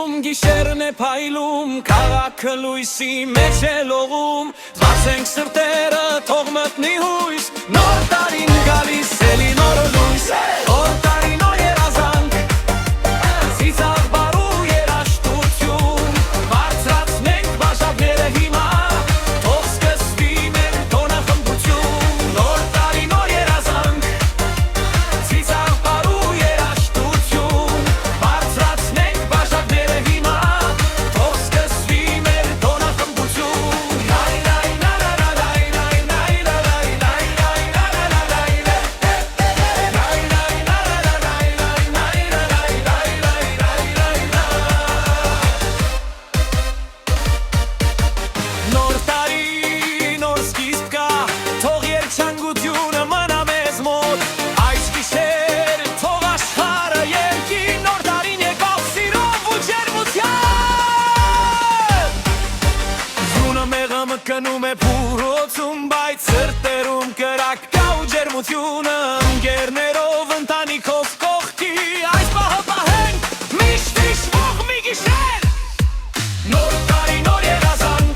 Գիշերում գիշերն է փայլում, քաղաքը լույսի մեջ է լողում, բացենք սրտերը, թող մտնի հույս, նոր տարին գալիս, էլի նոր լույս, նոր տարի նոր երազանք, ծիծաղ բարու երաժշտություն, բարձրացնենք բաժակները հիմա, թող սկսվի մեր տոնախմբություն, նոր տարի նոր երազանք, ծիծաղ բարու երաժշտություն, բարձրացնենք բաժակները հիմա, թող սկսվի մեր տոնախմբություն, լայ լայ լայ լայ լայ լայ լայ Նոր տարի, նոր սկիզբ կա, թող երջանկությունը մնա մեզ մոտ, այս գիշեր թող աշխարհը երգի, նոր տարին եկավ սիրով ու ջերմությամբ, ձյունը մեղը կնում է փուրոցում, բայց սրտերում կրակ կա ու ջերմությունը, ընկերներով ընտանիքով կողքի, այս պահը պահենք միշտ հիշվող մի գիշեր, նոր տարի նոր երազանք,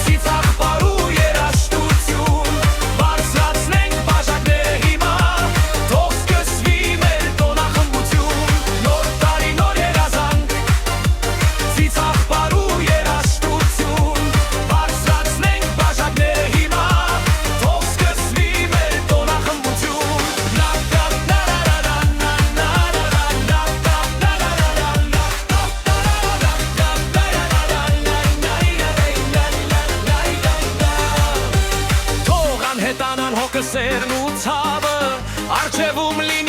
ծիծաղ բարու երաժշտություն, բարձրացնենք բաժակները հիմա, թող սկսվի մեր տոնախմբություն, նոր տարի նոր երազանք, ծիծաղ բարու երաժշտություն, բարձրացնենք բաժակները հիմա, թող սկսվի մեր տոնախմբություն, լա լա լա լա լա լա Թող անհետանան հոգսերն ու ցավը, առջևում լինի